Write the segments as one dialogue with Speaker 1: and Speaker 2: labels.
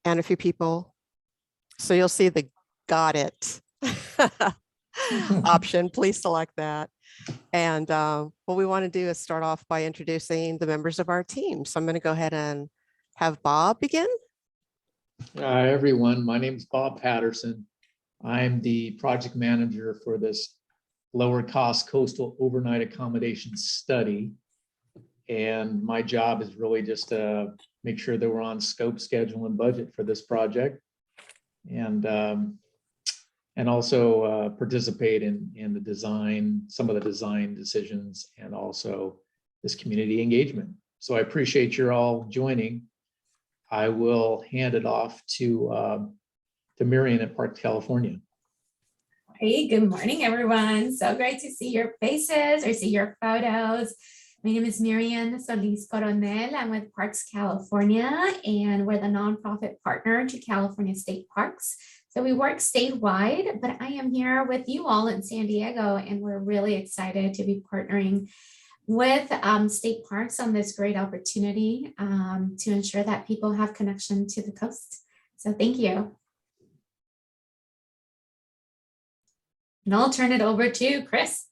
Speaker 1: and a few people. So you'll see the got it option. Please select that. And what we want to do is start off by introducing the members of our team. So I'm going to go ahead and have Bob begin.
Speaker 2: Hi, everyone. My name is Bob Patterson. I'm the project manager for this lower cost coastal overnight accommodation study. And my job is really just to make sure that we're on scope, schedule, and budget for this project. And also participate in the design, some of the design decisions, and also this community engagement. So I appreciate you all joining. I will hand it off to Marion at Park, California.
Speaker 3: Hey, good morning, everyone. So great to see your faces or see your photos. My name is Marian Solis Coronel. I'm with Parks California, and we're the nonprofit partner to California State Parks. So we work statewide, but I am here with you all in San Diego, and we're really excited to be partnering with state parks on this great opportunity to ensure that people have connection to the coast. So thank you. And I'll turn it over to Chris.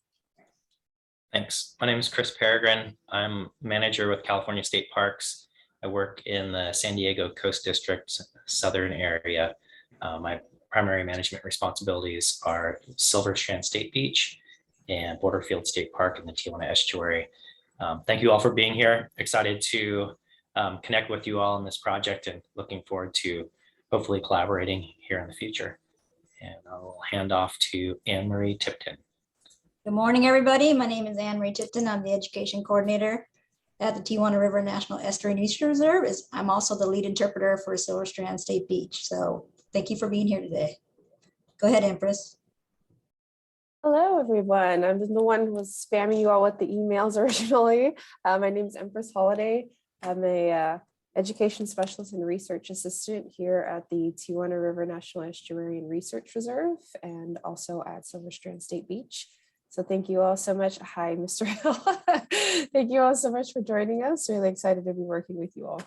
Speaker 4: Thanks. My name is Chris Peregrine. I'm manager with California State Parks. I work in the San Diego Coast District southern area. My primary management responsibilities are Silver Strand State Beach and Borderfield State Park in the Tijuana Estuary. Thank you all for being here. Excited to connect with you all in this project and looking forward to hopefully collaborating here in the future. And I'll hand off to Anne-Marie Tipton.
Speaker 5: Good morning, everybody. My name is Anne-Marie Tipton. I'm the education coordinator at the Tijuana River National Estuary Nature Reserve. I'm also the lead interpreter for Silver Strand State Beach. So thank you for being here today. Go ahead, Empress.
Speaker 6: Hello, everyone. I'm the one who was spamming you all with the emails originally. My name is Empress Holiday. I'm a education specialist and research assistant here at the Tijuana River National Estuary and Research Reserve, and also at Silver Strand State Beach. So thank you all so much. Hi, Mr. Hill. Thank you all so much for joining us. Really excited to be working with you all.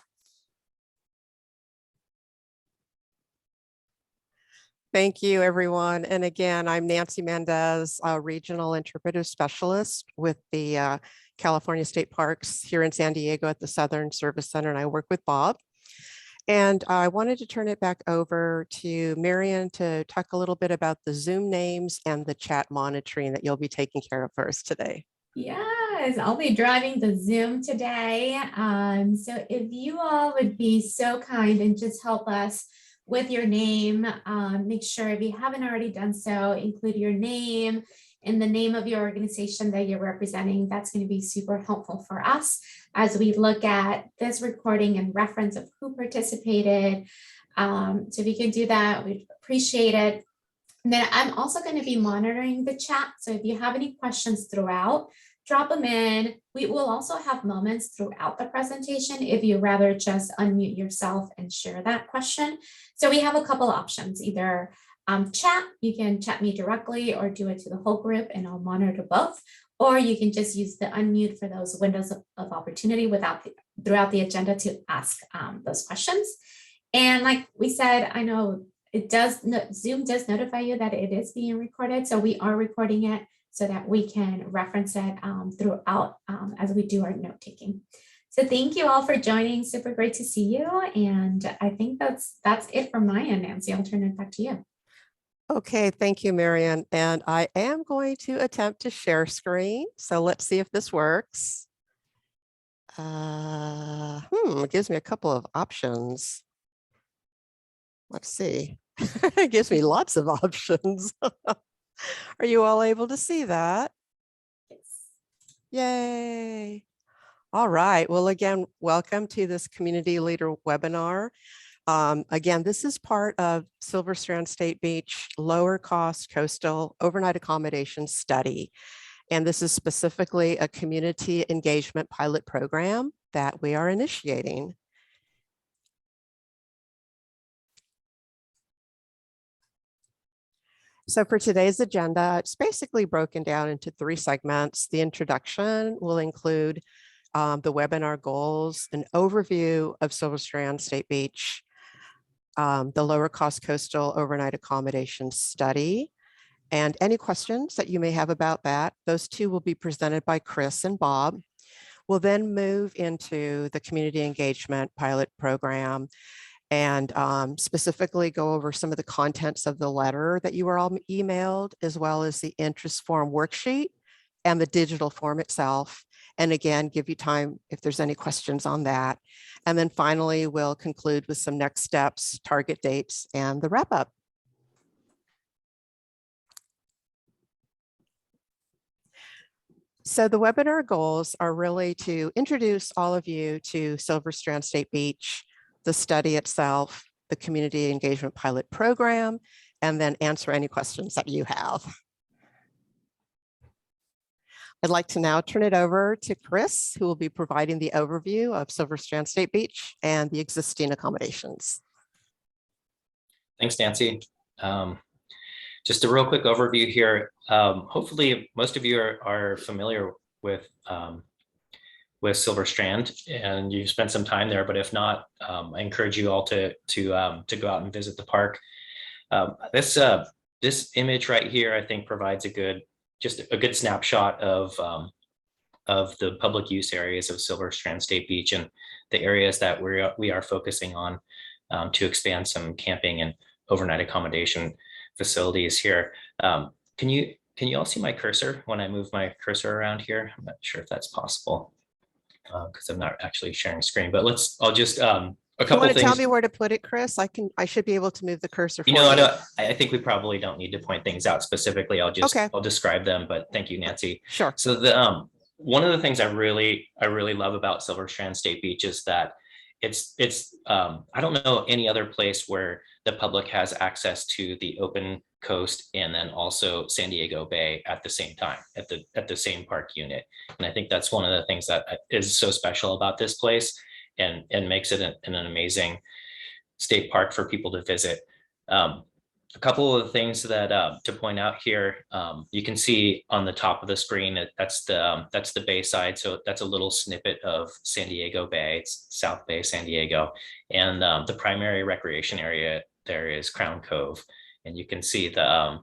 Speaker 1: Thank you, everyone. And again, I'm Nancy Mendez, a regional interpretive specialist with the California State Parks here in San Diego at the Southern Service Center, and I work with Bob. And I wanted to turn it back over to Marian to talk a little bit about the Zoom names and the chat monitoring that you'll be taking care of for us today.
Speaker 3: Yes, I'll be driving the Zoom today. So if you all would be so kind and just help us with your name, make sure if you haven't already done so, include your name and the name of your organization that you're representing. That's going to be super helpful for us as we look at this recording and reference of who participated. So if you can do that, we'd appreciate it. And then I'm also going to be monitoring the chat. So if you have any questions throughout, drop them in. We will also have moments throughout the presentation if you rather just unmute yourself and share that question. So we have a couple options, either chat, you can chat me directly or do it to the whole group and I'll monitor both, or you can just use the unmute for those windows of opportunity throughout the agenda to ask those questions. And like we said, I know Zoom does notify you that it is being recorded. So we are recording it so that we can reference it throughout as we do our note taking. So thank you all for joining. Super great to see you. And I think that's it from my end, Nancy. I'll turn it back to you.
Speaker 1: Okay, thank you, Marian. And I am going to attempt to share screen. So let's see if this works. It gives me a couple of options. Let's see. It gives me lots of options. Are you all able to see that? Yay. All right. Well, again, welcome to this community leader webinar. Again, this is part of Silver Strand State Beach lower cost coastal overnight accommodation study. And this is specifically a community engagement pilot program that we are initiating. So for today's agenda, it's basically broken down into 3 segments. The introduction will include the webinar goals, an overview of Silver Strand State Beach, the Lower Cost Coastal Overnight Accommodation Study. And any questions that you may have about that, those two will be presented by Chris and Bob. We'll then move into the community engagement pilot program and specifically go over some of the contents of the letter that you were all emailed, as well as the interest form worksheet and the digital form itself. And again, give you time if there's any questions on that. And then finally, we'll conclude with some next steps, target dates, and the wrap up. So the webinar goals are really to introduce all of you to Silver Strand State Beach, the study itself, the community engagement pilot program, and then answer any questions that you have. I'd like to now turn it over to Chris, who will be providing the overview of Silver Strand State Beach and the existing accommodations.
Speaker 4: Thanks, Nancy. Just a real quick overview here. Hopefully, most of you are familiar with Silver Strand, and you've spent some time there. But if not, I encourage you all to go out and visit the park. This image right here, I think, provides a good snapshot of the public use areas of Silver Strand State Beach and the areas that we are focusing on to expand some camping and overnight accommodation facilities here. Can you all see my cursor when I move my cursor around here? I'm not sure if that's possible because I'm not actually sharing screen, but I'll just a couple
Speaker 1: want to
Speaker 4: things.
Speaker 1: tell me where to put it, Chris? I should be able to move the cursor for
Speaker 4: I think we probably don't need to point things out specifically. I'll describe them, but thank you, Nancy.
Speaker 1: Sure.
Speaker 4: So the one of the things I really love about Silver Strand State Beach is that it's I don't know any other place where the public has access to the open coast and then also San Diego Bay at the same time, at the same park unit. And I think that's one of the things that is so special about this place and makes it an amazing state park for people to visit. A couple of the things that to point out here, you can see on the top of the screen, that's the bay side. So that's a little snippet of San Diego Bay, it's South Bay, San Diego. And the primary recreation area there is Crown Cove. And you can see the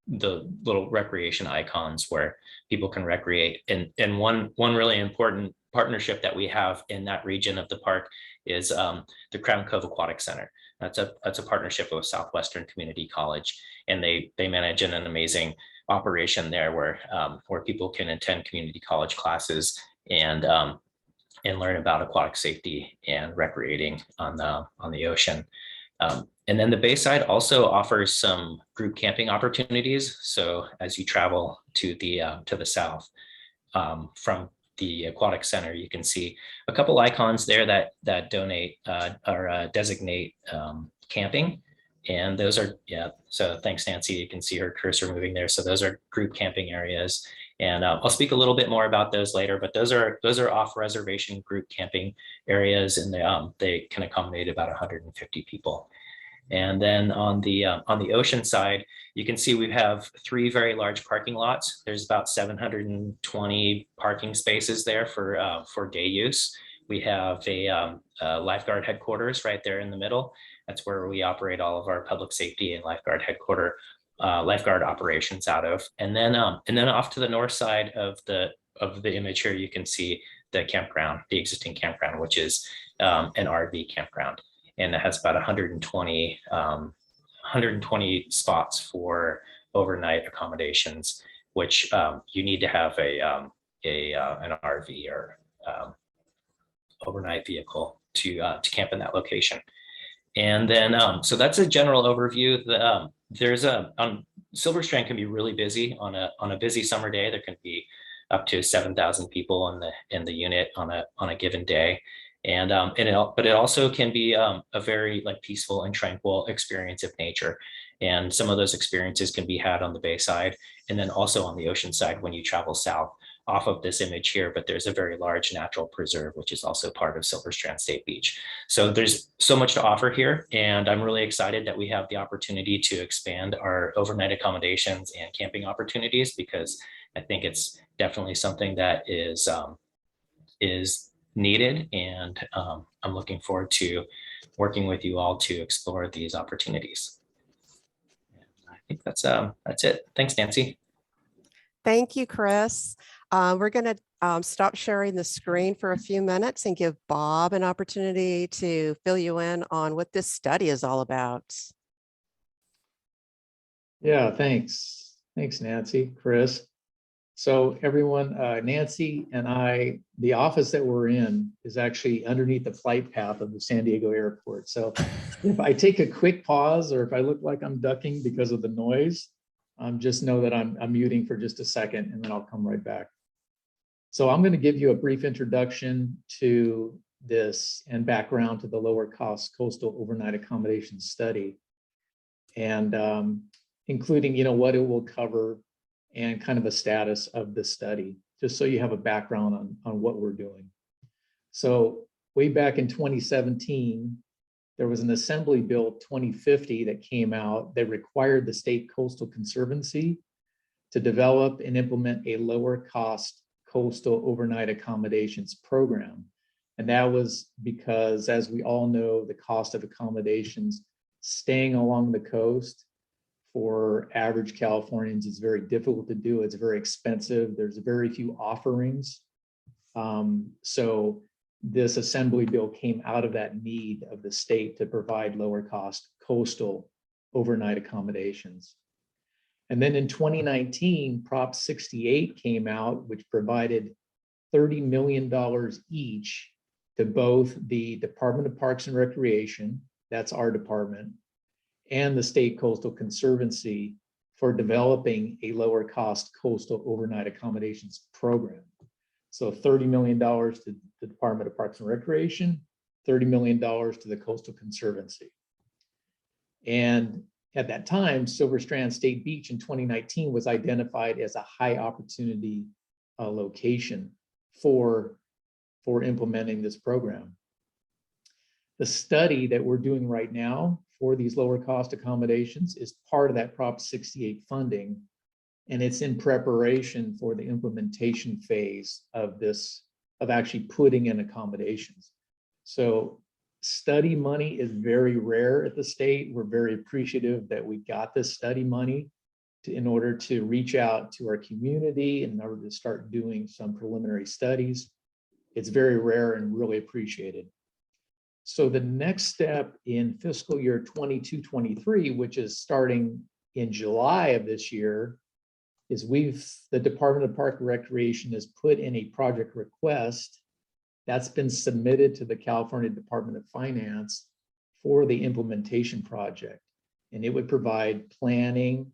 Speaker 4: little recreation icons where people can recreate. And one really important partnership that we have in that region of the park is the Crown Cove Aquatic Center. That's a partnership with Southwestern Community College, and they manage an amazing operation there where people can attend community college classes and learn about aquatic safety and recreating on the ocean. And then the Bayside also offers some group camping opportunities. So as you travel to the south from the aquatic center, you can see a couple icons there that donate or designate camping. And those are, so thanks, Nancy. You can see her cursor moving there. So those are group camping areas. And I'll speak a little bit more about those later, but those are off reservation group camping areas, and they can accommodate about 150 people. And then on the ocean side, you can see we have 3 very large parking lots. There's about 720 parking spaces there for day use. We have a lifeguard headquarters right there in the middle. That's where we operate all of our public safety and lifeguard lifeguard operations out of. And then off to the north side of the image here, you can see the campground, the existing campground, which is an RV campground. And it has about 120 spots for overnight accommodations, which you need to have an RV or overnight vehicle to camp in that location. And then, so that's a general overview. Silver Strand can be really busy on a busy summer day. There can be up to 7,000 people in the unit on a given day. But it also can be a very peaceful and tranquil experience of nature. And some of those experiences can be had on the Bayside and then also on the ocean side when you travel south off of this image here. But there's a very large natural preserve, which is also part of Silver Strand State Beach. So there's so much to offer here. And I'm really excited that we have the opportunity to expand our overnight accommodations and camping opportunities, because I think it's definitely something that is needed. And I'm looking forward to working with you all to explore these opportunities. And I think that's it. Thanks, Nancy.
Speaker 1: Thank you, Chris. We're going to stop sharing the screen for a few minutes and give Bob an opportunity to fill you in on what this study is all about.
Speaker 2: Yeah, thanks. Thanks, Nancy, Chris. So everyone, Nancy and I, the office that we're in is actually underneath the flight path of the San Diego airport. So if I take a quick pause or if I look like I'm ducking because of the noise, just know that I'm muting for just a second and then I'll come right back. So I'm going to give you a brief introduction to this and background to the lower cost coastal overnight accommodation study, and including, what it will cover and kind of a status of the study, just so you have a background on what we're doing. So way back in 2017, there was an Assembly Bill 2050 that came out that required the State Coastal Conservancy to develop and implement a lower cost coastal overnight accommodations program. And that was because, as we all know, the cost of accommodations staying along the coast for average Californians is very difficult to do. It's very expensive. There's very few offerings. So this Assembly Bill came out of that need of the state to provide lower cost coastal overnight accommodations. And then in 2019, Prop 68 came out, which provided $30 million each to both the Department of Parks and Recreation, that's our department, and the State Coastal Conservancy for developing a lower cost coastal overnight accommodations program. So $30 million to the Department of Parks and Recreation, $30 million to the Coastal Conservancy. And at that time, Silver Strand State Beach in 2019 was identified as a high opportunity location for implementing this program. The study that we're doing right now for these lower cost accommodations is part of that Prop 68 funding, and it's in preparation for the implementation phase of this, of actually putting in accommodations. So study money is very rare at the state. We're very appreciative that we got this study money in order to reach out to our community in order to start doing some preliminary studies. It's very rare and really appreciated. So the next step in fiscal year 22-23, which is starting in July of this year, is the Department of Park and Recreation has put in a project request that's been submitted to the California Department of Finance for the implementation project. And it would provide planning,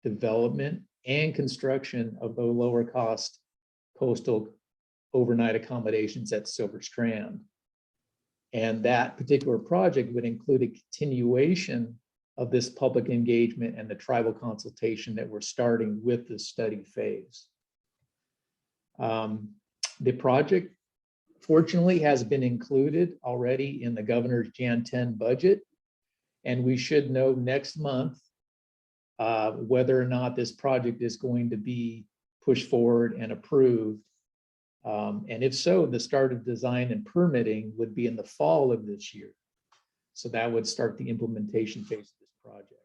Speaker 2: development, and construction of the lower cost coastal overnight accommodations at Silver Strand. And that particular project would include a continuation of this public engagement and the tribal consultation that we're starting with the study phase. The project, fortunately, has been included already in the governor's Jan 10 budget, and we should know next month whether or not this project is going to be pushed forward and approved. And if so, the start of design and permitting would be in the fall of this year. So that would start the implementation phase of this project.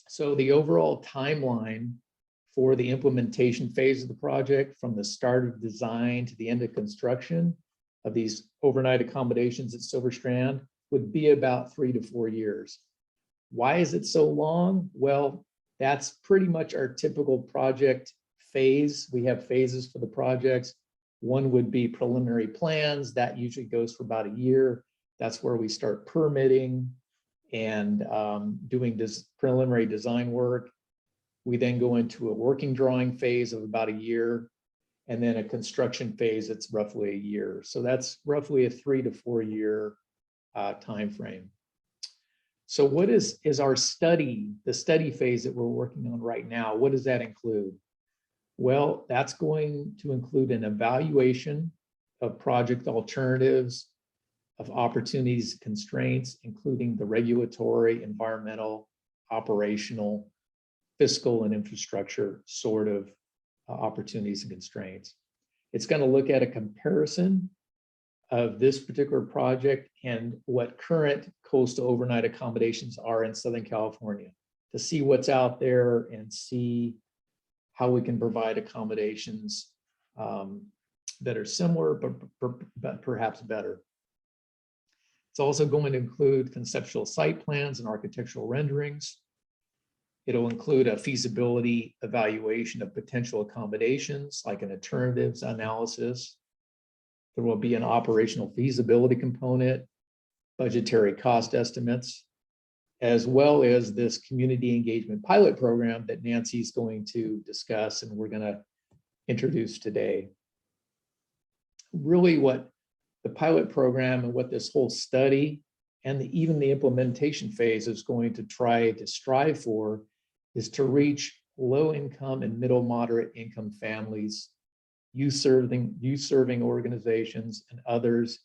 Speaker 2: So the overall timeline for the implementation phase of the project, from the start of design to the end of construction of these overnight accommodations at Silver Strand, would be about 3 to 4 years. Why is it so long? Well, that's pretty much our typical project phase. We have phases for the projects. One would be preliminary plans. That usually goes for about a year. That's where we start permitting and doing this preliminary design work. We then go into a working drawing phase of about a year, and then a construction phase that's roughly a year. So that's roughly a 3 to 4 year time frame. So what is our study, the study phase that we're working on right now? What does that include? Well, that's going to include an evaluation of project alternatives, of opportunities, constraints, including the regulatory, environmental, operational, fiscal, and infrastructure sort of opportunities and constraints. It's going to look at a comparison of this particular project and what current coastal overnight accommodations are in Southern California, to see what's out there and see how we can provide accommodations that are similar, but perhaps better. It's also going to include conceptual site plans and architectural renderings. It'll include a feasibility evaluation of potential accommodations, like an alternatives analysis. There will be an operational feasibility component, budgetary cost estimates, as well as this community engagement pilot program that Nancy's going to discuss and we're going to introduce today. Really what the pilot program and what this whole study and even the implementation phase is going to try to strive for is to reach low income and middle moderate income families, youth serving organizations and others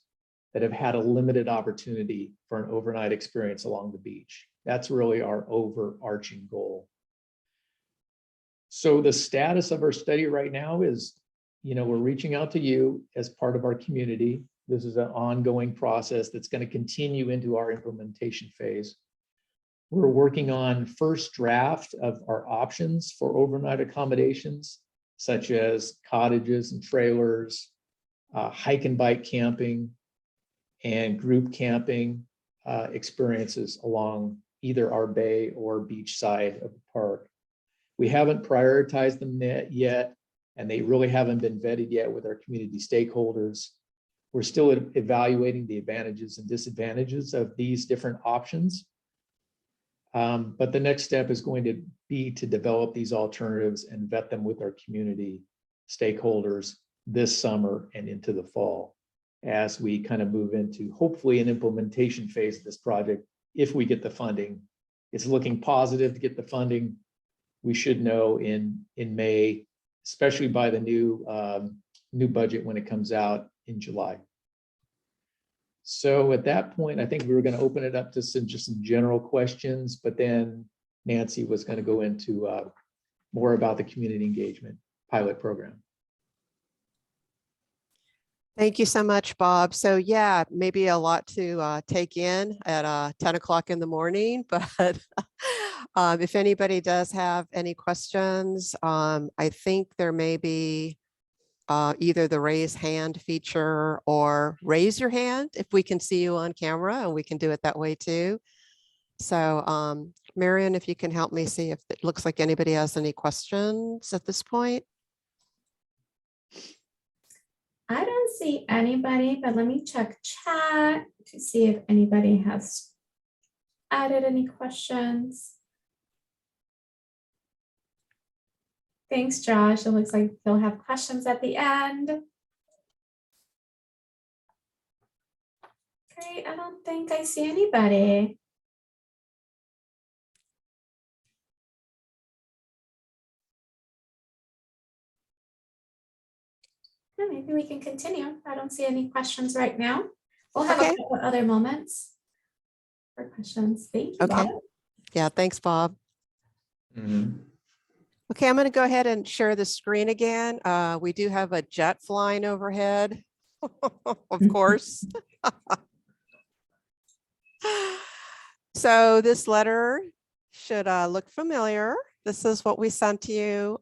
Speaker 2: that have had a limited opportunity for an overnight experience along the beach. That's really our overarching goal. So the status of our study right now is, we're reaching out to you as part of our community. This is an ongoing process that's going to continue into our implementation phase. We're working on first draft of our options for overnight accommodations, such as cottages and trailers, hike and bike camping, and group camping experiences along either our bay or beach side of the park. We haven't prioritized them yet, and they really haven't been vetted yet with our community stakeholders. We're still evaluating the advantages and disadvantages of these different options. But the next step is going to be to develop these alternatives and vet them with our community stakeholders this summer and into the fall, as we kind of move into hopefully an implementation phase of this project. If we get the funding, it's looking positive to get the funding. We should know in May, especially by the new budget when it comes out in July. So at that point, I think we were going to open it up to some general questions, but then Nancy was going to go into more about the community engagement pilot program.
Speaker 1: Thank you so much, Bob. So yeah, maybe a lot to take in at 10 o'clock in the morning, but if anybody does have any questions, I think there may be either the raise hand feature or raise your hand if we can see you on camera, and we can do it that way too. So Marion, if you can help me see if it looks like anybody has any questions at this point.
Speaker 3: I don't see anybody, but let me check chat to see if anybody has added any questions. Thanks, Josh. It looks like they'll have questions at the end. Great, I don't think I see anybody. Maybe we can continue. I don't see any questions right now. We'll have
Speaker 1: Okay.
Speaker 3: a couple other moments for questions. Thank you,
Speaker 1: Okay.
Speaker 3: Bob.
Speaker 1: Yeah, thanks, Bob.
Speaker 2: Mm-hmm.
Speaker 1: Okay, I'm going to go ahead and share the screen again. We do have a jet flying overhead, of course. So this letter should look familiar. This is what we sent to you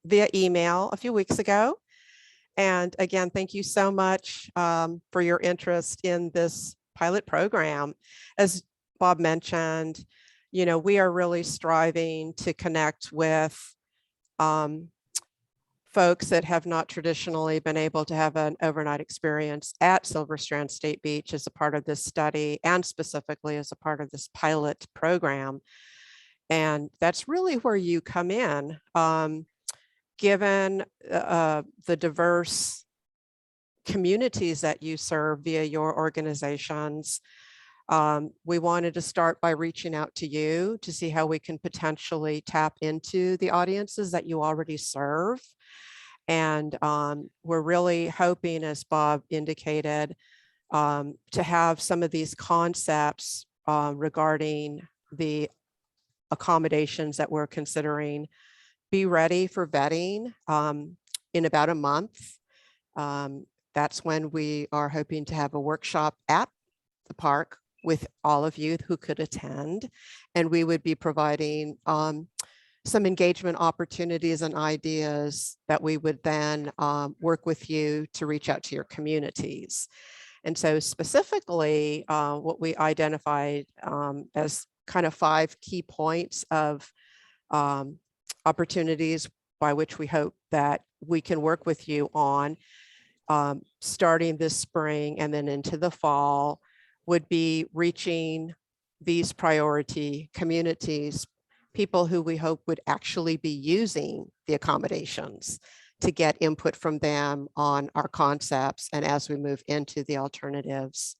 Speaker 1: via email a few weeks ago. And again, thank you so much for your interest in this pilot program. As Bob mentioned, we are really striving to connect with folks that have not traditionally been able to have an overnight experience at Silver Strand State Beach as a part of this study, and specifically as a part of this pilot program. And that's really where you come in. Given the diverse communities that you serve via your organizations, we wanted to start by reaching out to you to see how we can potentially tap into the audiences that you already serve. And we're really hoping, as Bob indicated, to have some of these concepts regarding the accommodations that we're considering be ready for vetting in about a month. that's when we are hoping to have a workshop at the park with all of you who could attend. And we would be providing some engagement opportunities and ideas that we would then work with you to reach out to your communities. And so specifically, what we identified as kind of 5 key points of opportunities by which we hope that we can work with you on starting this spring and then into the fall would be reaching these priority communities, people who we hope would actually be using the accommodations, to get input from them on our concepts and as we move into the alternatives.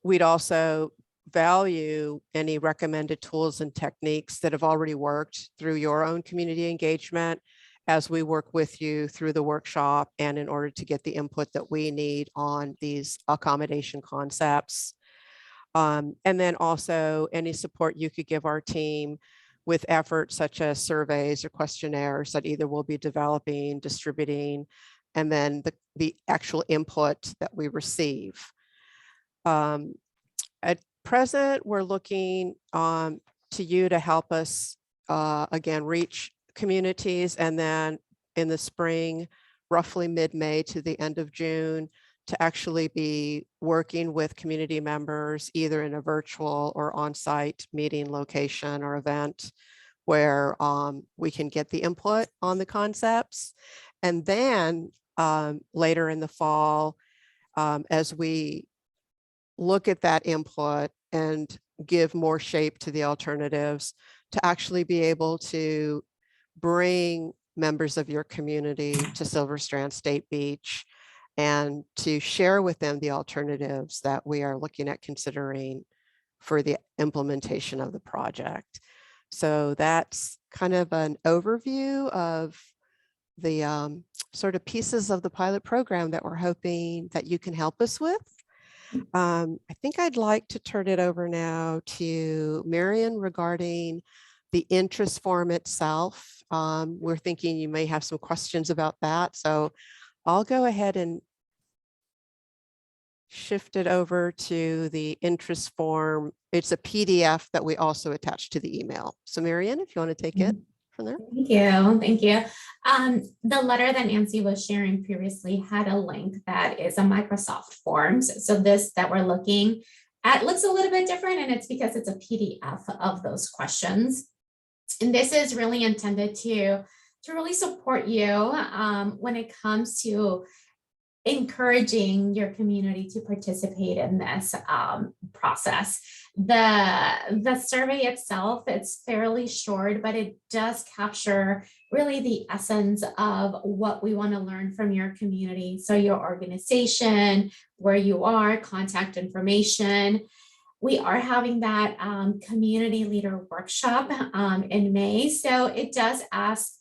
Speaker 1: We'd also value any recommended tools and techniques that have already worked through your own community engagement as we work with you through the workshop and in order to get the input that we need on these accommodation concepts. And then also any support you could give our team with efforts such as surveys or questionnaires that either we'll be developing, distributing, and then the actual input that we receive. At present, we're looking to you to help us, again, reach communities, and then in the spring, roughly mid-May to the end of June, to actually be working with community members, either in a virtual or on-site meeting location or event where we can get the input on the concepts. And then later in the fall, as we look at that input and give more shape to the alternatives, to actually be able to bring members of your community to Silver Strand State Beach and to share with them the alternatives that we are looking at considering for the implementation of the project. So that's kind of an overview of the sort of pieces of the pilot program that we're hoping that you can help us with. I think I'd like to turn it over now to Marion regarding the interest form itself. We're thinking you may have some questions about that. So I'll go ahead and shift it over to the interest form. It's a PDF that we also attach to the email. So Marion, if you want to take it from there.
Speaker 3: Thank you. Thank you. The letter that Nancy was sharing previously had a link that is a Microsoft Forms. So this that we're looking at looks a little bit different, and it's because it's a PDF of those questions. And this is really intended to really support you when it comes to encouraging your community to participate in this process. The survey itself, it's fairly short, but it does capture really the essence of what we want to learn from your community. So your organization, where you are, contact information. We are having that community leader workshop in May. So it does ask,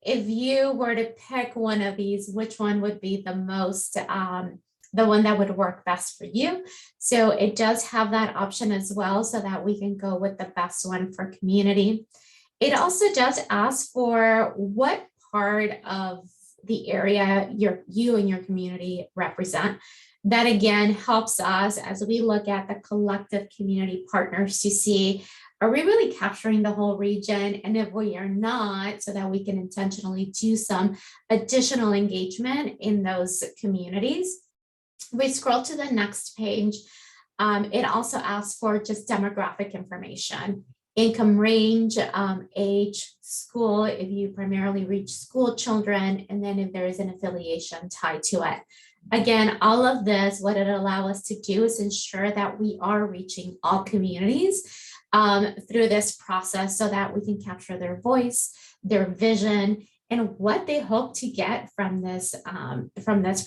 Speaker 3: if you were to pick one of these, which one would be the most, the one that would work best for you? So it does have that option as well, so that we can go with the best one for community. It also does ask for what part of the area you and your community represent. That again helps us as we look at the collective community partners to see, are we really capturing the whole region? And if we are not, so that we can intentionally do some additional engagement in those communities. We scroll to the next page. It also asks for just demographic information, income range, age, school, if you primarily reach school children, and then if there is an affiliation tied to it. Again, all of this, what it allows us to do is ensure that we are reaching all communities through this process, so that we can capture their voice, their vision, and what they hope to get from this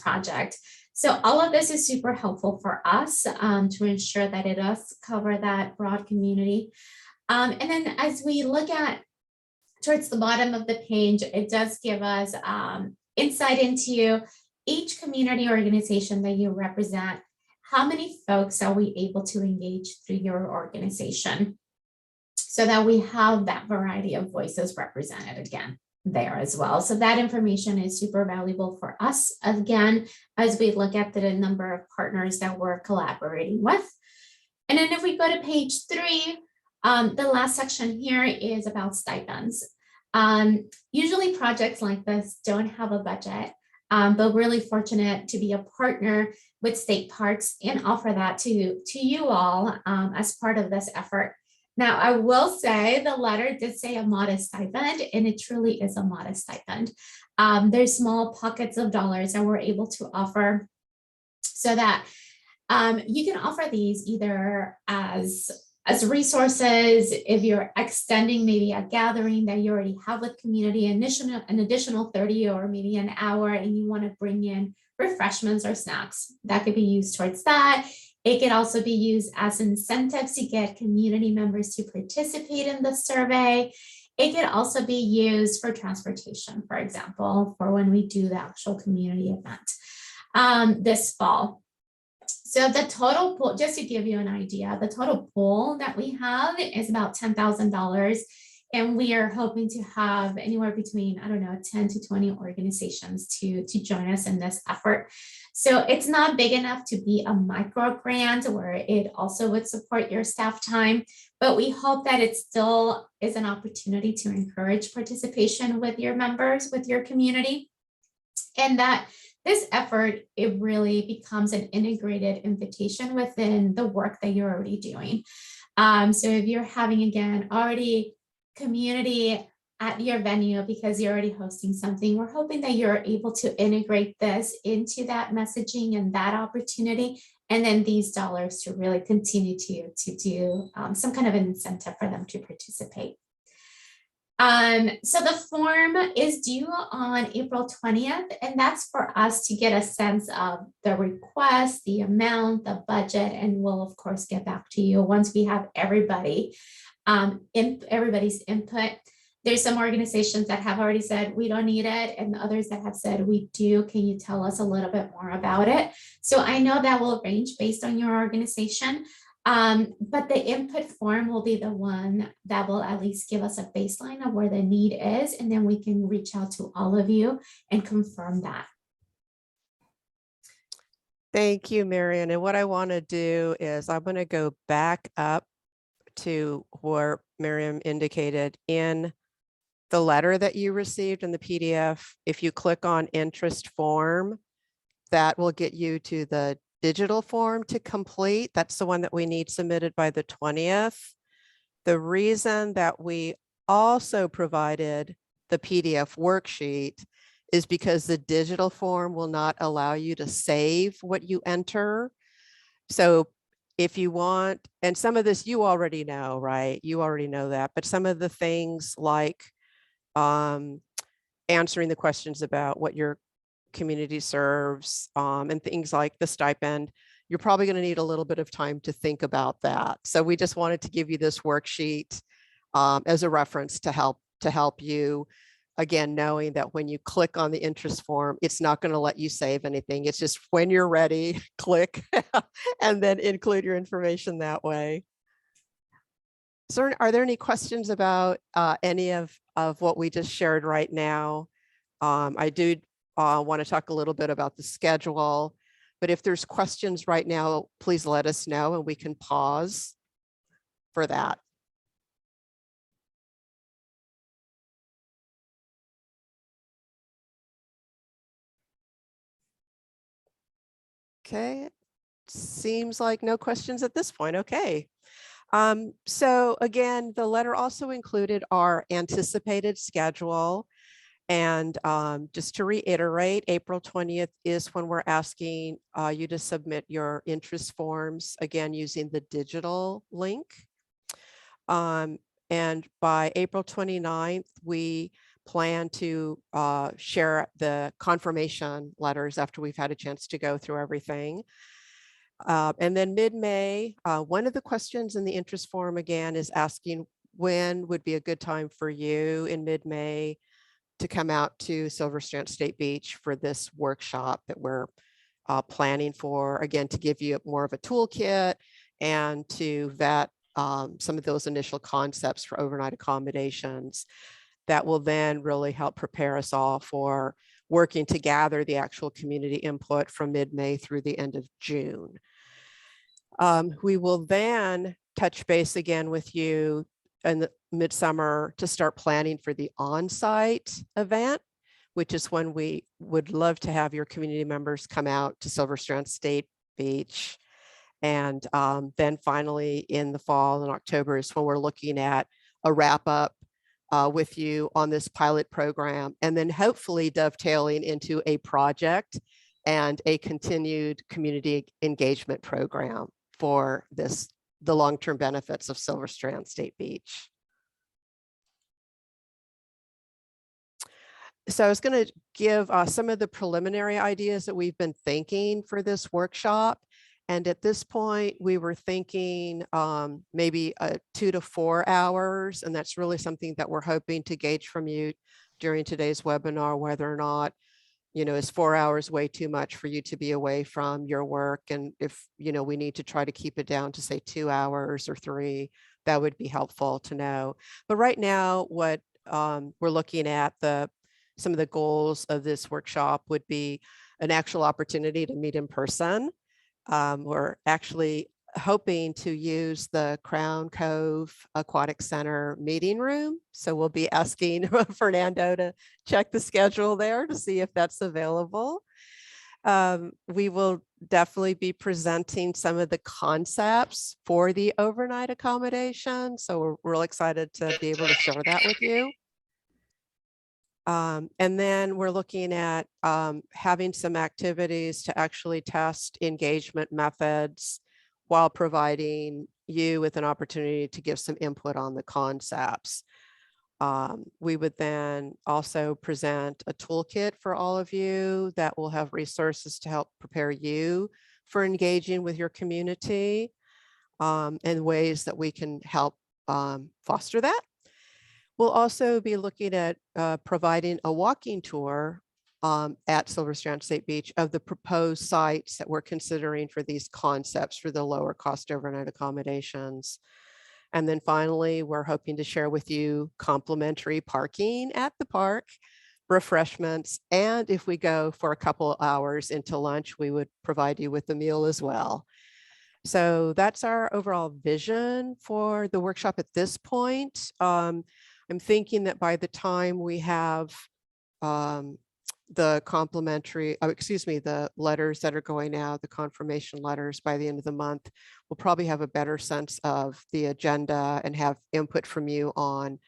Speaker 3: project. So all of this is super helpful for us to ensure that it does cover that broad community. And then as we look at towards the bottom of the page, it does give us insight into each community organization that you represent. How many folks are we able to engage through your organization, so that we have that variety of voices represented again? there as well. So that information is super valuable for us, again, as we look at the number of partners that we're collaborating with. And then if we go to page 3, the last section here is about stipends. Usually projects like this don't have a budget, but really fortunate to be a partner with state parks and offer that to you all as part of this effort. Now, I will say the letter did say a modest stipend, and it truly is a modest stipend. There's small pockets of dollars that we're able to offer so that you can offer these either as resources, if you're extending maybe a gathering that you already have with community, an additional 30 or maybe an hour, and you want to bring in refreshments or snacks, that could be used towards that. It could also be used as incentives to get community members to participate in the survey. It could also be used for transportation, for example, for when we do the actual community event this fall. So the total pool, just to give you an idea, the total pool that we have is about $10,000. And we are hoping to have anywhere between, 10 to 20 organizations to join us in this effort. So it's not big enough to be a micro grant where it also would support your staff time, but we hope that it still is an opportunity to encourage participation with your members, with your community, and that this effort, it really becomes an integrated invitation within the work that you're already doing. So if you're having, again, already community at your venue because you're already hosting something, we're hoping that you're able to integrate this into that messaging and that opportunity, and then these dollars to really continue to do some kind of an incentive for them to participate. So the form is due on April 20th, and that's for us to get a sense of the request, the amount, the budget, and we'll of course get back to you once we have everybody's input. There's some organizations that have already said we don't need it, and others that have said we do. Can you tell us a little bit more about it? So I know that will range based on your organization. But the input form will be the one that will at least give us a baseline of where the need is, and then we can reach out to all of you and confirm that.
Speaker 1: Thank you, Marion. And what I want to do is I'm going to go back up to where Miriam indicated in the letter that you received in the PDF. If you click on interest form, that will get you to the digital form to complete. That's the one that we need submitted by the 20th. The reason that we also provided the PDF worksheet is because the digital form will not allow you to save what you enter. So if you want, and some of this you already know, right? You already know that, but some of the things like answering the questions about what your community serves and things like the stipend, you're probably going to need a little bit of time to think about that. So we just wanted to give you this worksheet as a reference to help you, again, knowing that when you click on the interest form, it's not going to let you save anything. It's just when you're ready, click and then include your information that way. So are there any questions about any of what we just shared right now? I do want to talk a little bit about the schedule, but if there's questions right now, please let us know and we can pause for that. Okay, seems like no questions at this point. Okay. So again, the letter also included our anticipated schedule. And just to reiterate, April 20th is when we're asking you to submit your interest forms, again, using the digital link. And by April 29th, we plan to share the confirmation letters after we've had a chance to go through everything. And then mid-May, one of the questions in the interest form again is asking when would be a good time for you in mid-May to come out to Silver Strand State Beach for this workshop that we're planning for, again, to give you more of a toolkit and to vet some of those initial concepts for overnight accommodations. that will then really help prepare us all for working to gather the actual community input from mid-May through the end of June. We will then touch base again with you in the midsummer to start planning for the on-site event, which is when we would love to have your community members come out to Silver Strand State Beach. And then finally in the fall in October is when we're looking at a wrap up with you on this pilot program, and then hopefully dovetailing into a project and a continued community engagement program for the long-term benefits of Silver Strand State Beach. So I was going to give some of the preliminary ideas that we've been thinking for this workshop. And at this point, we were thinking maybe 2 to 4 hours. And that's really something that we're hoping to gauge from you during today's webinar, whether or not, is 4 hours way too much for you to be away from your work? And if, we need to try to keep it down to say 2 hours or 3, that would be helpful to know. But right now, what we're looking at, some of the goals of this workshop would be an actual opportunity to meet in person. We're actually hoping to use the Crown Cove Aquatic Center meeting room. So we'll be asking Fernando to check the schedule there to see if that's available. We will definitely be presenting some of the concepts for the overnight accommodation. So we're real excited to be able to share that with you. And then we're looking at having some activities to actually test engagement methods while providing you with an opportunity to give some input on the concepts. We would then also present a toolkit for all of you that will have resources to help prepare you for engaging with your community and ways that we can help foster that. We'll also be looking at providing a walking tour at Silver Strand State Beach of the proposed sites that we're considering for these concepts for the lower cost overnight accommodations. And then finally, we're hoping to share with you complimentary parking at the park, refreshments, and if we go for a couple of hours into lunch, we would provide you with a meal as well. So that's our overall vision for the workshop at this point. I'm thinking that by the time we have the the letters that are going out, the confirmation letters by the end of the month, we'll probably have a better sense of the agenda and have input from you on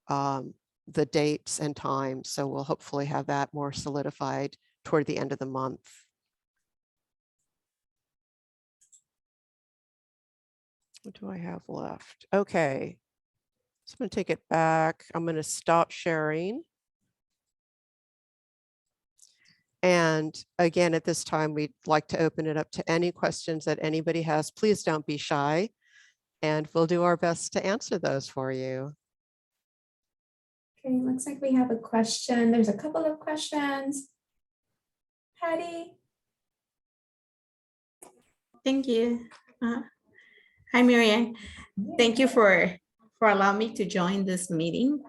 Speaker 1: the dates and times. So we'll hopefully have that more solidified toward the end of the month. What do I have left? Okay. So I'm going to take it back. I'm going to stop sharing. And again, at this time, we'd like to open it up to any questions that anybody has. Please don't be shy, and we'll do our best to answer those for you.
Speaker 3: Okay, looks like we have a question. There's a couple of questions. Patty?
Speaker 7: Thank you. Hi, Marianne. Thank you for allowing me to join this meeting.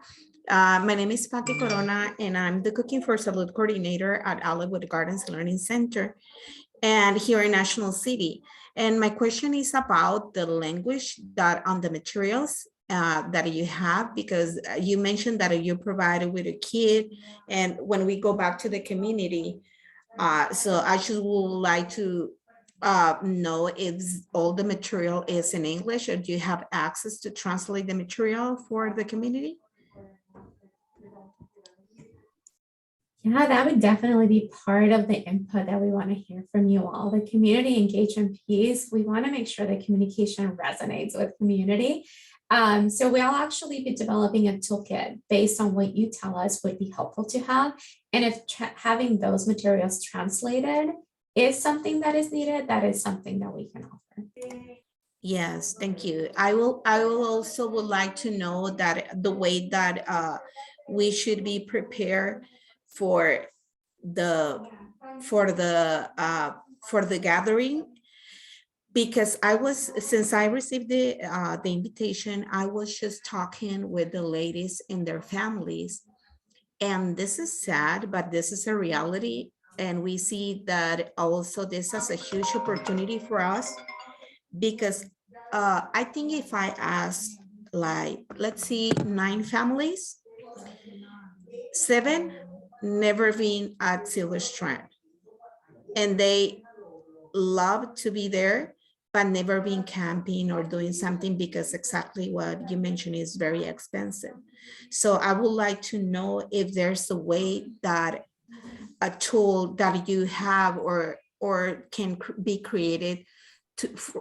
Speaker 7: My name is Patti Corona, and I'm the Cooking for Salud coordinator at Hollywood Gardens Learning Center and here in National City. And my question is about the language that on the materials that you have, because you mentioned that you provided with a kit, and when we go back to the community, so I just would like to know if all the material is in English, or do you have access to translate the material for the community?
Speaker 3: Yeah, that would definitely be part of the input that we want to hear from you all. The community engagement piece, we want to make sure that communication resonates with community. So we'll actually be developing a toolkit based on what you tell us would be helpful to have. And if having those materials translated is something that is needed, that is something that we can offer.
Speaker 7: Yes, thank you. I will also would like to know that the way that we should be prepared for the gathering, because since I received the invitation, I was just talking with the ladies and their families. And this is sad, but this is a reality. And we see that also this is a huge opportunity for us, because I think if I ask, like, let's see, 9 families, 7 never been at Silver Strand. And they love to be there, but never been camping or doing something, because exactly what you mentioned is very expensive. So I would like to know if there's a way that a tool that you have or can be created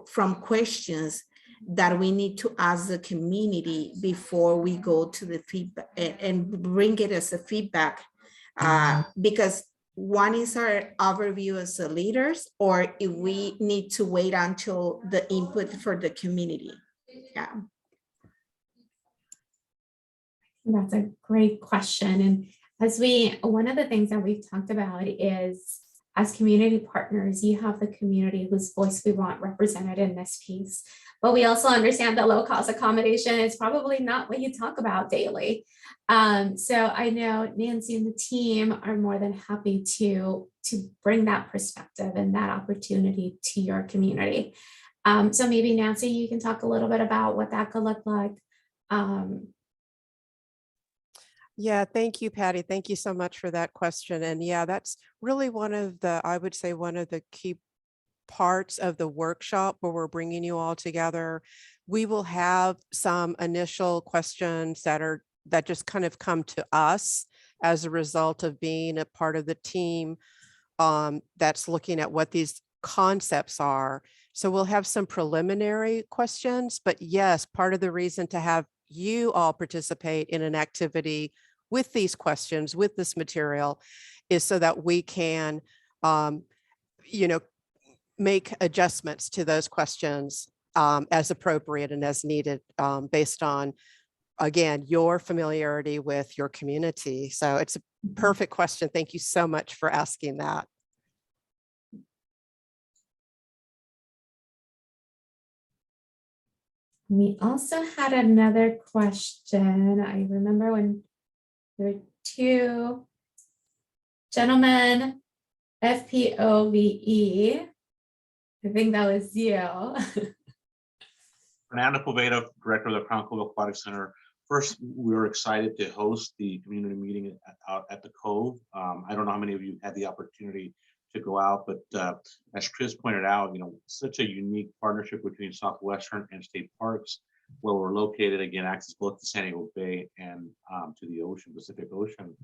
Speaker 7: from questions that we need to ask the community before we go to the feedback and bring it as a feedback, because one is our overview as the leaders, or if we need to wait until the input for the community. Yeah.
Speaker 3: That's a great question. And one of the things that we've talked about is, as community partners, you have the community whose voice we want represented in this piece. But we also understand that low cost accommodation is probably not what you talk about daily. So I know Nancy and the team are more than happy to bring that perspective and that opportunity to your community. So maybe Nancy, you can talk a little bit about what that could look like.
Speaker 1: Yeah, thank you, Patty. Thank you so much for that question. And yeah, that's really one of the, I would say, one of the key parts of the workshop where we're bringing you all together. We will have some initial questions that just kind of come to us as a result of being a part of the team that's looking at what these concepts are. So we'll have some preliminary questions, but yes, part of the reason to have you all participate in an activity with these questions, with this material, is so that we can, make adjustments to those questions as appropriate and as needed, based on, again, your familiarity with your community. So it's a perfect question. Thank you so much for asking that.
Speaker 3: We also had another question. I remember when there were 2 gentlemen, FPOVE. I think that was you.
Speaker 8: Fernando Poveda, Director of the Crown Cove Aquatic Center. First, we were excited to host the community meeting out at the Cove. I don't know how many of you had the opportunity to go out, but as Chris pointed out, such a unique partnership between Southwestern and State Parks, where we're located, again, access both to San Diego Bay and to the ocean, Pacific Ocean.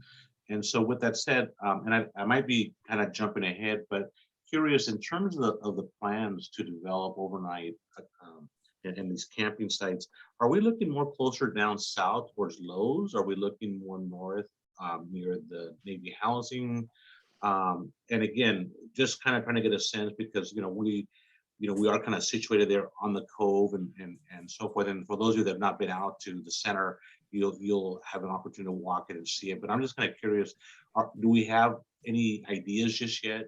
Speaker 8: And so with that said, and I might be kind of jumping ahead, but curious in terms of the plans to develop overnight in these camping sites, are we looking more closer down south towards Lowe's? Are we looking more north near the Navy housing? And again, just kind of trying to get a sense, because we are kind of situated there on the Cove and so forth. And for those of you that have not been out to the center, you'll have an opportunity to walk it and see it. But I'm just kind of curious, do we have any ideas just yet,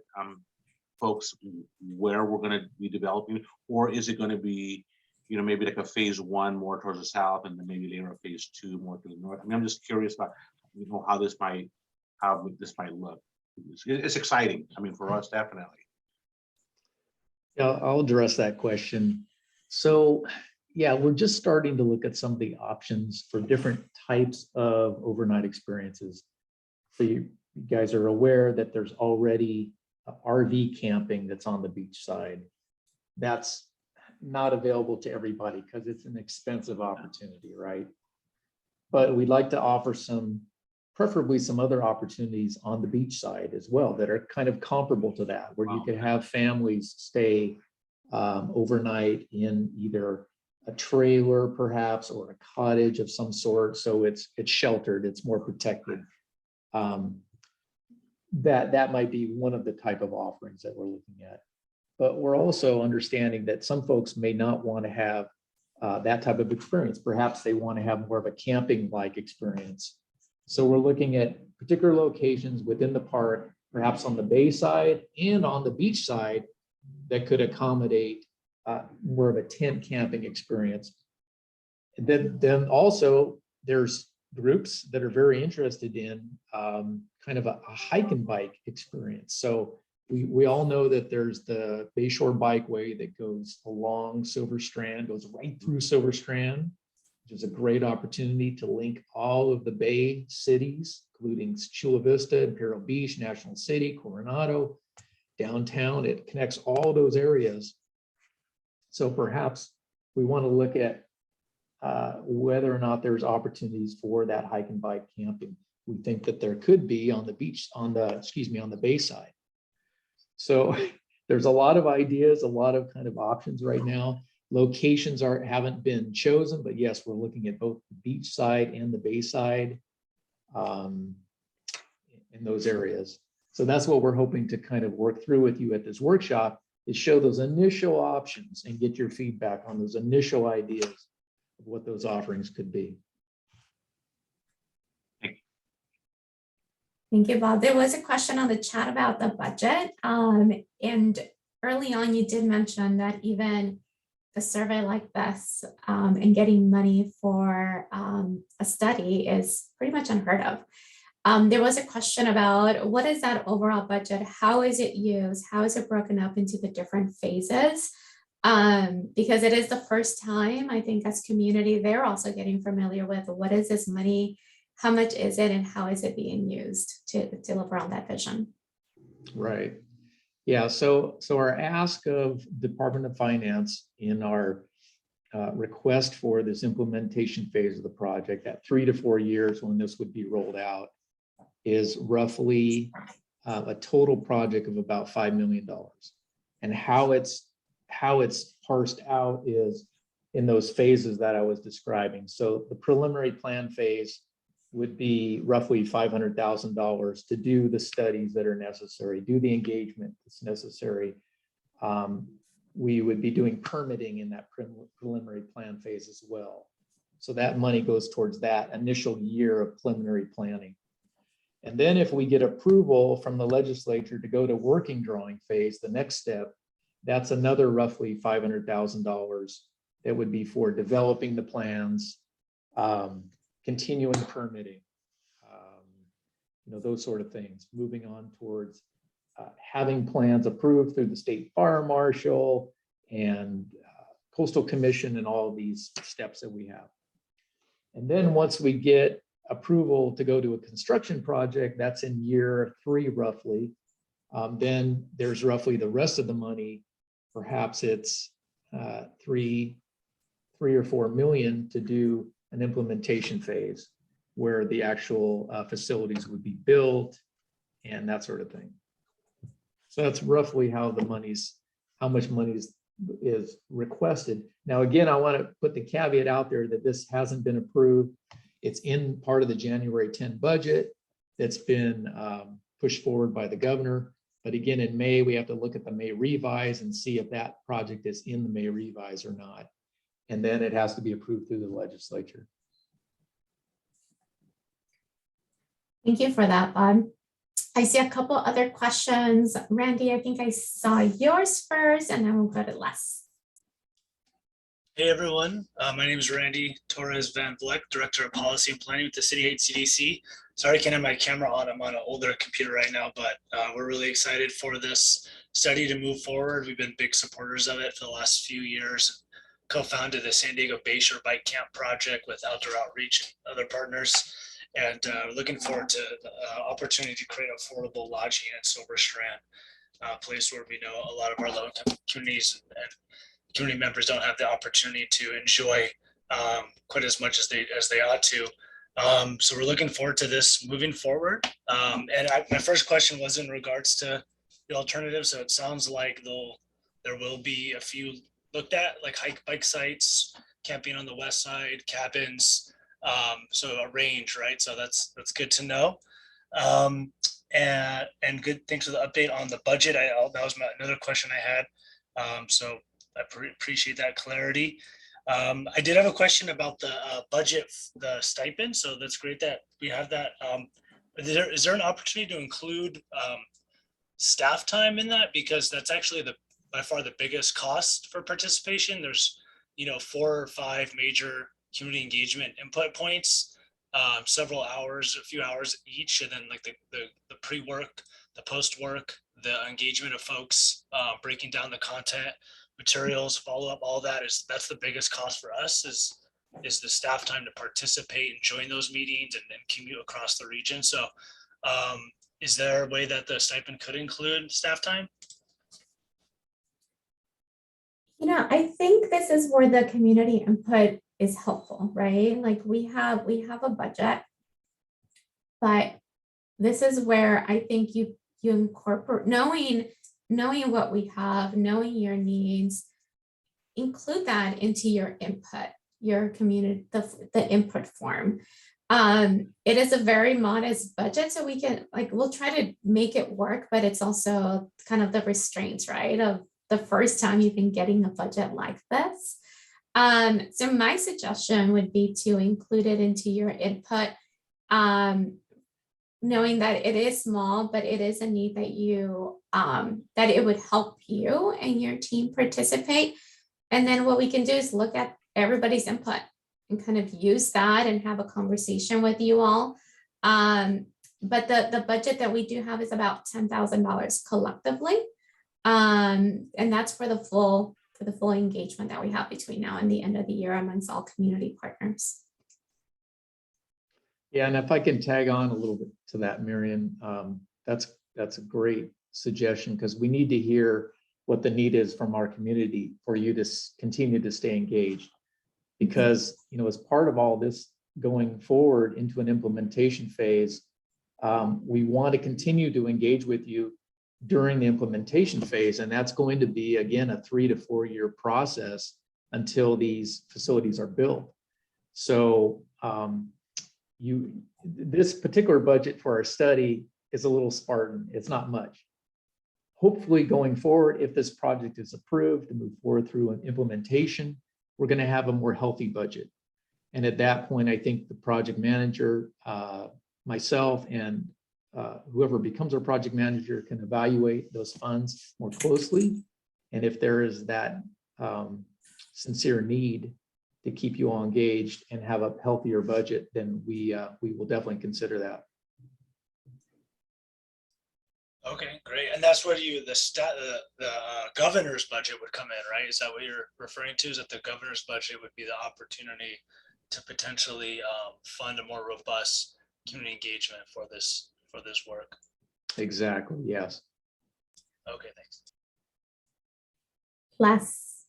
Speaker 8: folks, where we're going to be developing, or is it going to be, maybe like a phase 1 more towards the south, and then maybe later a phase 2 more to the north? I mean, I'm just curious about, how this might look. It's exciting. I mean, for us, definitely.
Speaker 2: Yeah, I'll address that question. So yeah, we're just starting to look at some of the options for different types of overnight experiences. So you guys are aware that there's already RV camping that's on the beach side. That's not available to everybody because it's an expensive opportunity, right? But we'd like to offer preferably some other opportunities on the beach side as well that are kind of comparable to that, where you could have families stay overnight in either a trailer perhaps, or a cottage of some sort. So it's sheltered, it's more protected. That might be one of the type of offerings that we're looking at. But we're also understanding that some folks may not want to have that type of experience. Perhaps they want to have more of a camping-like experience. So we're looking at particular locations within the park, perhaps on the bay side and on the beach side, that could accommodate more of a tent camping experience. And then also there's groups that are very interested in kind of a hike and bike experience. So we all know that there's the Bayshore Bikeway that goes along Silver Strand, goes right through Silver Strand, which is a great opportunity to link all of the Bay cities, including Chula Vista, Imperial Beach, National City, Coronado, downtown. It connects all those areas. So perhaps we want to look at whether or not there's opportunities for that hike and bike camping. We think that there could be on the beach, on the Bay side. So there's a lot of ideas, a lot of kind of options right now. Locations haven't been chosen, but yes, we're looking at both the beach side and the Bay side in those areas. So that's what we're hoping to kind of work through with you at this workshop, is show those initial options and get your feedback on those initial ideas of what those offerings could be.
Speaker 3: Thank you, Bob. There was a question on the chat about the budget. And early on, you did mention that even a survey like this and getting money for a study is pretty much unheard of. There was a question about what is that overall budget? How is it used? How is it broken up into the different phases? Because it is the first time, I think, as community, they're also getting familiar with what is this money, how much is it, and how is it being used to live around that vision.
Speaker 2: Right. Yeah. So our ask of Department of Finance in our request for this implementation phase of the project, at 3 to 4 years when this would be rolled out, is roughly a total project of about $5 million. And how it's parsed out is in those phases that I was describing. So the preliminary plan phase would be roughly $500,000 to do the studies that are necessary, do the engagement that's necessary. We would be doing permitting in that preliminary plan phase as well. So that money goes towards that initial year of preliminary planning. And then if we get approval from the legislature to go to working drawing phase, the next step, that's another roughly $500,000 that would be for developing the plans, continuing permitting, those sort of things, moving on towards having plans approved through the state fire marshal and coastal commission and all of these steps that we have. And then once we get approval to go to a construction project, that's in year 3 roughly, then there's roughly the rest of the money. Perhaps it's 3 or 4 million to do an implementation phase where the actual facilities would be built and that sort of thing. So that's roughly how much money is requested. Now, again, I want to put the caveat out there that this hasn't been approved. It's in part of the January 10 budget that's been pushed forward by the governor. But again, in May, we have to look at the May revise and see if that project is in the May revise or not. And then it has to be approved through the legislature.
Speaker 3: Thank you for that, Bob. I see a couple other questions. Randy, I think I saw yours first, and then we'll go to Les.
Speaker 9: Hey everyone, my name is Randy Torres Van Vleck, Director of Policy and Planning with the City 8 CDC. Sorry I can't have my camera on, I'm on an older computer right now, but we're really excited for this study to move forward. We've been big supporters of it for the last few years. Co-founded the San Diego Bayshore Bike Camp project with Outdoor Outreach and other partners. And looking forward to the opportunity to create affordable lodging at Silver Strand, a place where we know a lot of our low-income communities and community members don't have the opportunity to enjoy quite as much as they ought to. So we're looking forward to this moving forward. My first question was in regards to the alternatives. So it sounds like there will be a few looked at, like hike bike sites, camping on the west side, cabins. So a range, right? So that's good to know. And good, thanks for the update on the budget. That was another question I had. So I appreciate that clarity. I did have a question about the budget, the stipend. So that's great that we have that. Is there an opportunity to include staff time in that? Because that's actually by far the biggest cost for participation. There's, 4 or 5 major community engagement input points, several hours, a few hours each, and then like the pre-work, the post-work, the engagement of folks, breaking down the content, materials, follow-up, all that's the biggest cost for us is the staff time to participate and join those meetings and commute across the region. So is there a way that the stipend could include staff time?
Speaker 3: I think this is where the community input is helpful, right? Like we have a budget, but this is where I think you incorporate knowing what we have, knowing your needs, include that into your input, your community, the input form. It is a very modest budget, so we'll try to make it work, but it's also kind of the restraints, right, of the first time you've been getting a budget like this. So my suggestion would be to include it into your input, knowing that it is small, but it is a need that that it would help you and your team participate. And then what we can do is look at everybody's input and kind of use that and have a conversation with you all. But the budget that we do have is about $10,000 collectively. And that's for the full engagement that we have between now and the end of the year amongst all community partners.
Speaker 2: Yeah, and if I can tag on a little bit to that, Marion, that's a great suggestion, because we need to hear what the need is from our community for you to continue to stay engaged. Because, as part of all this going forward into an implementation phase, we want to continue to engage with you during the implementation phase. And that's going to be, again, a 3 to 4 year process until these facilities are built. So this particular budget for our study is a little Spartan. It's not much. Hopefully going forward, if this project is approved to move forward through an implementation, we're going to have a more healthy budget. And at that point, I think the project manager, myself, and whoever becomes our project manager can evaluate those funds more closely. And if there is that sincere need to keep you all engaged and have a healthier budget, then we will definitely consider that.
Speaker 9: Okay, great. And that's where the governor's budget would come in, right? Is that what you're referring to? Is that the governor's budget would be the opportunity to potentially fund a more robust community engagement for this work?
Speaker 2: Exactly, yes.
Speaker 9: Okay, thanks.
Speaker 3: Les.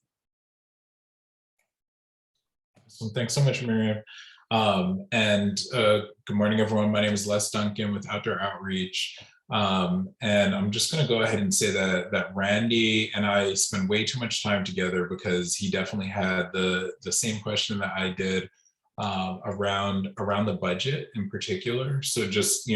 Speaker 10: So thanks so much, Miriam. Good morning, everyone. My name is Les Duncan with Outdoor Outreach. And I'm just going to go ahead and say that Randy and I spend way too much time together, because he definitely had the same question that I did around the budget in particular. So just,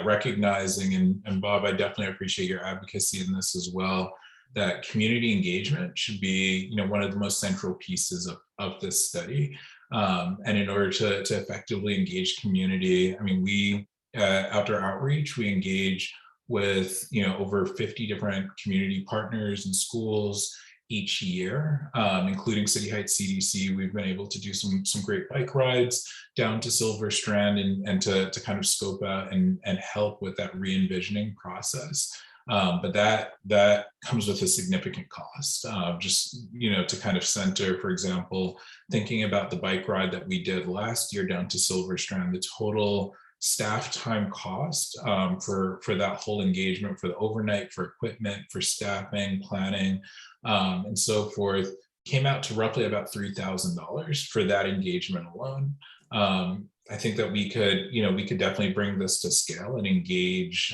Speaker 10: recognizing, and Bob, I definitely appreciate your advocacy in this as well, that community engagement should be, one of the most central pieces of this study. And in order to effectively engage community, I mean, we Outdoor Outreach, we engage with over 50 different community partners and schools each year, including City Heights CDC. We've been able to do some great bike rides down to Silver Strand and to kind of scope out and help with that re-envisioning process. But that comes with a significant cost. Just to kind of center, for example, thinking about the bike ride that we did last year down to Silver Strand, the total staff time cost for that whole engagement, for the overnight, for equipment, for staffing, planning, and so forth, came out to roughly about $3,000 for that engagement alone. I think that we could definitely bring this to scale and engage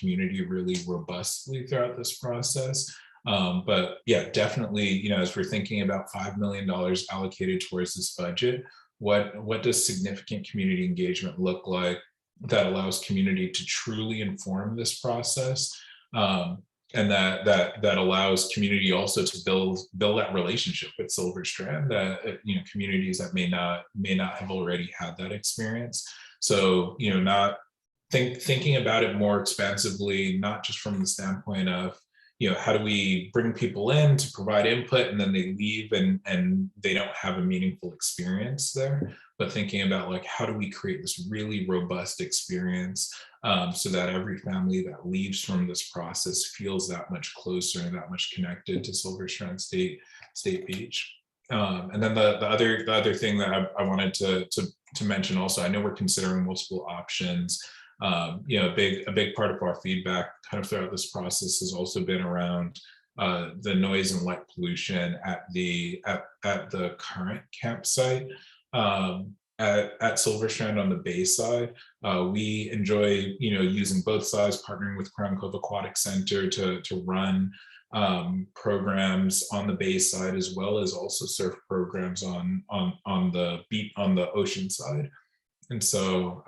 Speaker 10: community really robustly throughout this process. But yeah, definitely, as we're thinking about $5 million allocated towards this budget, what does significant community engagement look like that allows community to truly inform this process, and that allows community also to build that relationship with Silver Strand, that communities that may not have already had that experience. So not thinking about it more expansively, not just from the standpoint of how do we bring people in to provide input and then they leave and they don't have a meaningful experience there, but thinking about like, how do we create this really robust experience so that every family that leaves from this process feels that much closer and that much connected to Silver Strand State Beach. And then the other thing that I wanted to mention also, I know we're considering multiple options. A big part of our feedback kind of throughout this process has also been around the noise and light pollution at the current campsite at Silver Strand on the bay side. We enjoy using both sides, partnering with Crown Cove Aquatic Center to run programs on the bay side, as well as also surf programs on the ocean side. And so,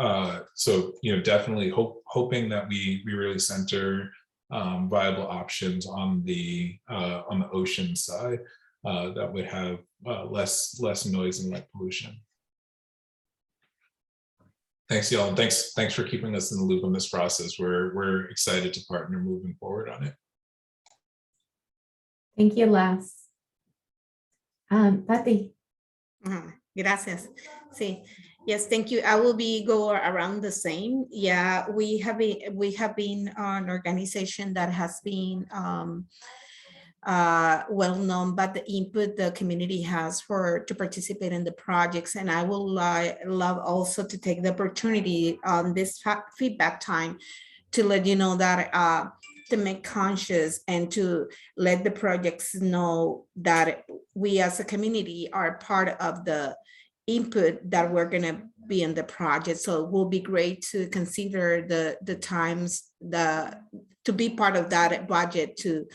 Speaker 10: definitely hoping that we really center viable options on the ocean side that would have less noise and light pollution. Thanks, y'all, and thanks for keeping us in the loop on this process. We're excited to partner moving forward on it.
Speaker 3: Thank you, Les. Patty.
Speaker 7: Gracias. Sí. Yes, thank you. I will be go around the same. Yeah, we have been an organization that has been well known by the input the community has to participate in the projects, and I will love also to take the opportunity on this feedback time to let you know that to make conscious and to let the projects know that we as a community are part of the input that we're going to be in the project. So it will be great to consider the times to be part of that budget, to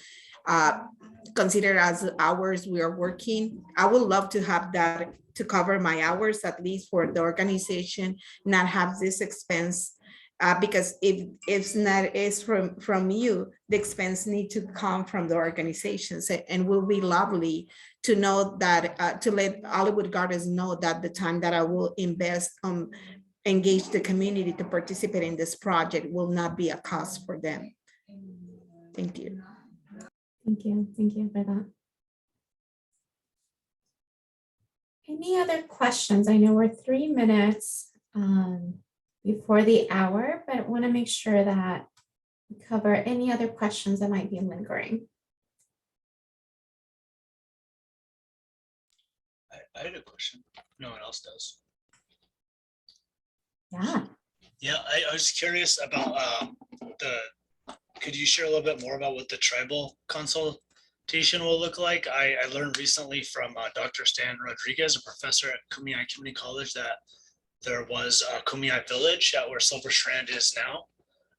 Speaker 7: consider as hours we are working. I would love to have that to cover my hours, at least for the organization, not have this expense. Because if it's not is from you, the expense need to come from the organizations, and will be lovely to know that to let Hollywood Gardens know that the time that I will invest engage the community to participate in this project will not be a cost for them. Thank you.
Speaker 3: Thank you for that. Any other questions? I know we're 3 minutes before the hour, but I want to make sure that we cover any other questions that might be lingering.
Speaker 9: I had a question. No one else does.
Speaker 3: Yeah.
Speaker 9: I was curious about could you share a little bit more about what the tribal consultation will look like? I learned recently from Dr. Stan Rodriguez, a professor at Kumeyaay Community College, that there was a Kumeyaay village at where Silver Strand is now.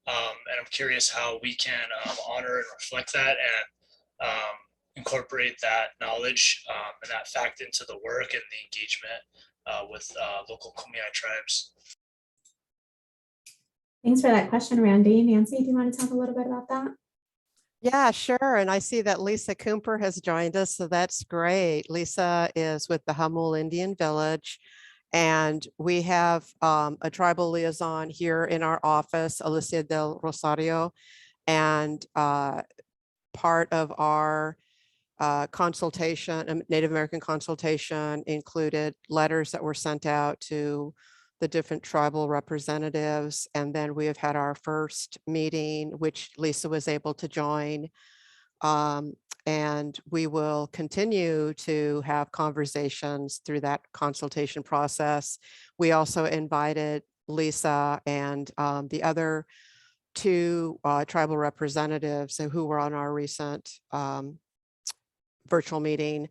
Speaker 9: And I'm curious how we can honor and reflect that and incorporate that knowledge and that fact into the work and the engagement with local Kumeyaay tribes.
Speaker 3: Thanks for that question, Randy. Nancy, do you want to talk a little bit about that?
Speaker 1: Yeah, sure. And I see that Lisa Cooper has joined us, so that's great. Lisa is with the Hummel Indian Village, and we have a tribal liaison here in our office, Alicia del Rosario, and part of our consultation, Native American consultation, included letters that were sent out to the different tribal representatives. And then we have had our first meeting, which Lisa was able to join. And we will continue to have conversations through that consultation process. We also invited Lisa and the other two tribal representatives who were on our recent virtual meeting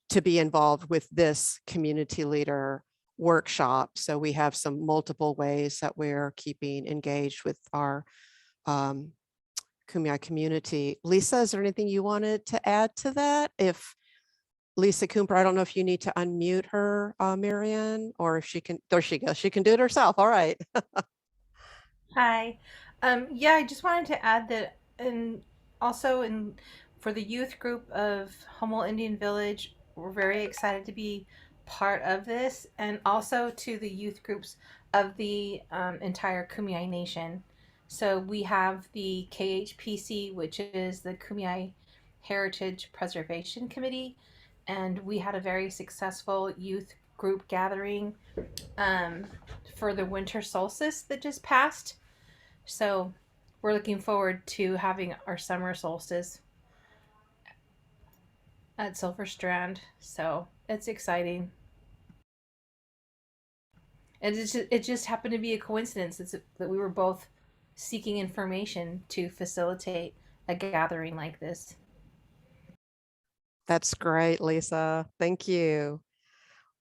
Speaker 1: to be involved with this community leader workshop. So we have some multiple ways that we're keeping engaged with our Kumeyaay community. Lisa, is there anything you wanted to add to that? If Lisa Cooper, I don't know if you need to unmute her, Marianne, or if she can, there she goes. She can do it herself. All right.
Speaker 11: Hi. Yeah, I just wanted to add that, and also for the youth group of Hummel Indian Village, we're very excited to be part of this, and also to the youth groups of the entire Kumeyaay Nation. So we have the KHPC, which is the Kumeyaay Heritage Preservation Committee, and we had a very successful youth group gathering for the winter solstice that just passed. So we're looking forward to having our summer solstice at Silver Strand. So it's exciting. And it just happened to be a coincidence that we were both seeking information to facilitate a gathering like this.
Speaker 1: That's great, Lisa. Thank you.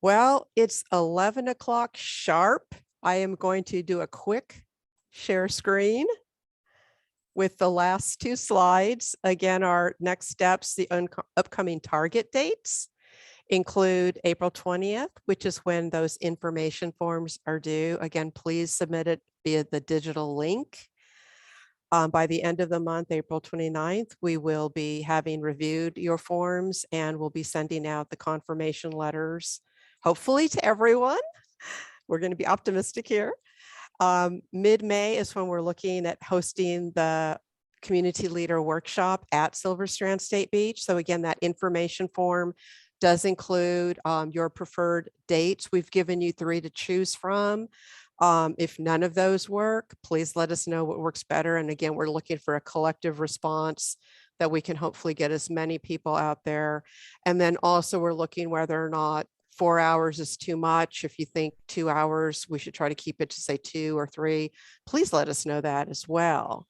Speaker 1: Well, it's 11 o'clock sharp. I am going to do a quick share screen with the last two slides. Again, our next steps, the upcoming target dates include April 20th, which is when those information forms are due. Again, please submit it via the digital link. By the end of the month, April 29th, we will be having reviewed your forms and we'll be sending out the confirmation letters, hopefully to everyone. We're going to be optimistic here. Mid-May is when we're looking at hosting the community leader workshop at Silver Strand State Beach. So again, that information form does include your preferred dates. We've given you 3 to choose from. If none of those work, please let us know what works better. And again, we're looking for a collective response that we can hopefully get as many people out there. And then also we're looking whether or not 4 hours is too much. If you think 2 hours, we should try to keep it to say 2 or 3. Please let us know that as well.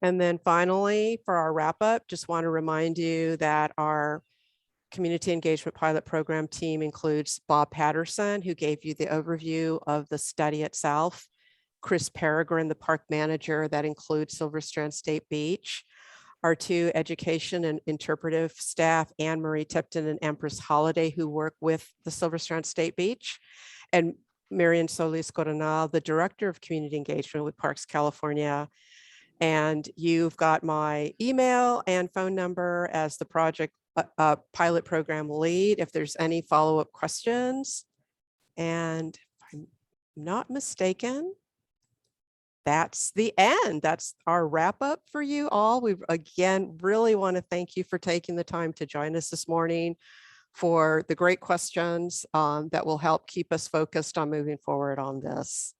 Speaker 1: And then finally, for our wrap up, just want to remind you that our community engagement pilot program team includes Bob Patterson, who gave you the overview of the study itself, Chris Peregrine, the park manager that includes Silver Strand State Beach, our 2 education and interpretive staff, Anne Marie Tipton and Empress Holiday, who work with the Silver Strand State Beach, and Marian Solis Coronel, the director of community engagement with Parks California. And you've got my email and phone number as the project pilot program lead if there's any follow-up questions. And if I'm not mistaken, that's the end. That's our wrap up for you all. We again really want to thank you for taking the time to join us this morning, for the great questions that will help keep us focused on moving forward on this.